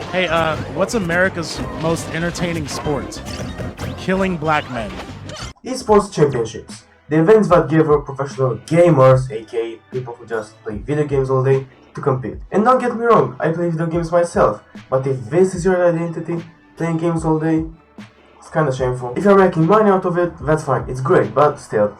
Hey, what's America's most entertaining sport? Killing black men. eSports championships. The events that give our professional gamers, aka people who just play video games all day, to compete. And don't get me wrong, I play video games myself, but if this is your identity, playing games all day, it's kinda shameful. If you're making money out of it, that's fine, it's great, but still,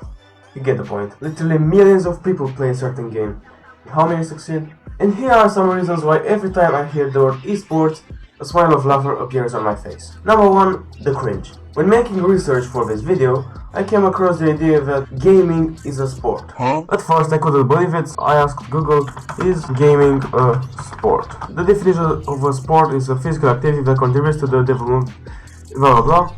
you get the point. Literally millions of people play a certain game. How many succeed? And here are some reasons why every time I hear the word eSports, a smile of laughter appears on my face. Number 1, the cringe. When making research for this video, I came across the idea that gaming is a sport. At first I couldn't believe it. I asked Google, is gaming a sport? The definition of a sport is a physical activity that contributes to the development, blah blah blah.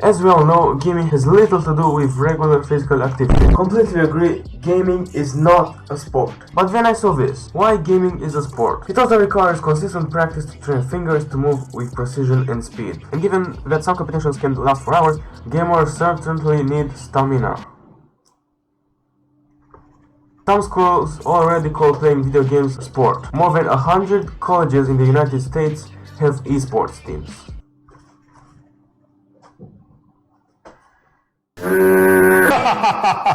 As we all know, gaming has little to do with regular physical activity. Completely agree, gaming is not a sport. But then I saw this. Why gaming is a sport? It also requires consistent practice to train fingers to move with precision and speed. And given that some competitions can last for hours, gamers certainly need stamina. Some schools already call playing video games a sport. More than 100 colleges in the United States have esports teams.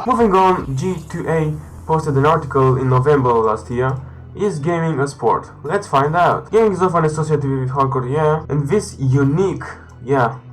Moving on, G2A posted an article in November last year. Is gaming a sport? Let's find out. Gaming is often associated with hardcore, and this unique,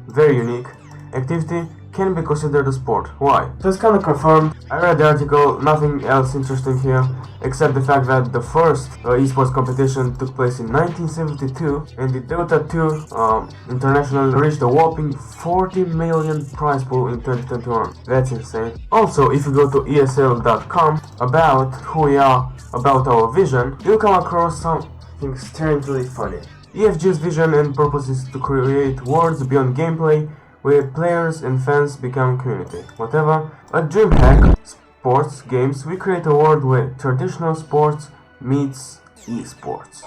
very unique, activity can be considered a sport. Why? So it's kinda confirmed. I read the article, nothing else interesting here, except the fact that the first esports competition took place in 1972, and the Dota 2 International reached a whopping 40 million prize pool in 2021. That's insane. Also, if you go to ESL.com, about who we are, about our vision, you'll come across something strangely funny. EFG's vision and purpose is to create worlds beyond gameplay, where players and fans become community. Whatever. At DreamHack Sports Games, we create a world where traditional sports meets esports.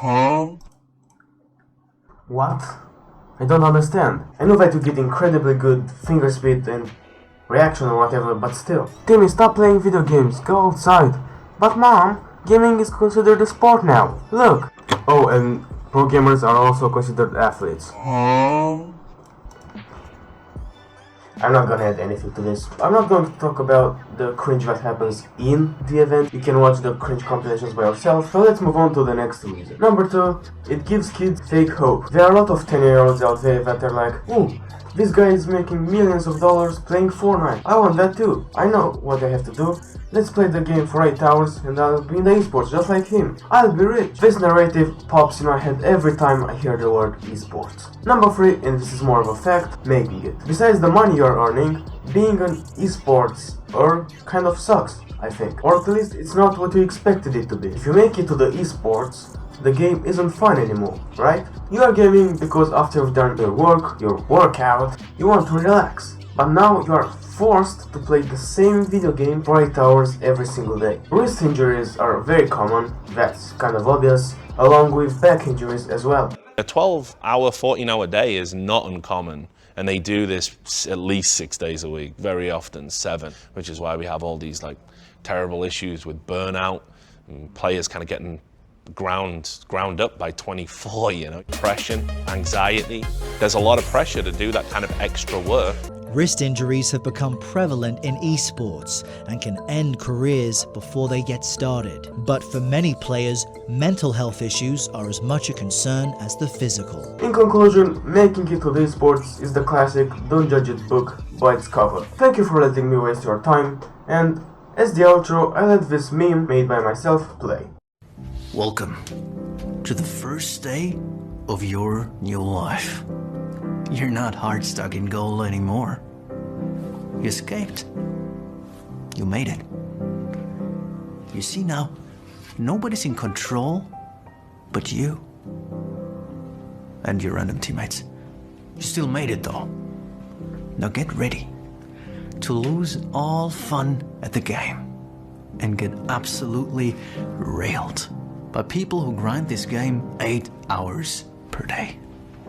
What? I don't understand. I know that you get incredibly good finger speed and reaction or whatever, but still. Timmy, stop playing video games. Go outside. But mom, gaming is considered a sport now. Look. Oh, and pro gamers are also considered athletes. I'm not gonna add anything to this. I'm not going to talk about the cringe that happens in the event. You can watch the cringe compilations by yourself. So let's move on to the next reason. Number 2, it gives kids fake hope. There are a lot of 10-year-olds out there that are like, ooh, this guy is making millions of dollars playing Fortnite. I want that too. I know what I have to do. Let's play the game for 8 hours and I'll be in the esports just like him. I'll be rich. This narrative pops in my head every time I hear the word esports. Number 3, and this is more of a fact, making it. Besides the money you're earning, being an esports kind of sucks, I think. Or at least it's not what you expected it to be. If you make it to the esports, the game isn't fun anymore, right? You are gaming because after you've done your work, your workout, you want to relax. But now you are forced to play the same video game for 8 hours every single day. Wrist injuries are very common, that's kind of obvious, along with back injuries as well. A 12-hour, 14-hour day is not uncommon, and they do this at least 6 days a week, very often 7, which is why we have all these terrible issues with burnout, and players kind of getting ground up by 24, depression, anxiety. There's a lot of pressure to do that kind of extra work. Wrist injuries have become prevalent in esports and can end careers before they get started. But for many players, mental health issues are as much a concern as the physical. In conclusion, making it to the esports is the classic don't judge it book by its cover. Thank you for letting me waste your time, and as the outro, I let this meme made by myself play. Welcome to the first day of your new life. You're not hard stuck in goal anymore. You escaped. You made it. You see now, nobody's in control but you and your random teammates. You still made it though. Now get ready to lose all fun at the game and get absolutely railed by people who grind this game 8 hours per day.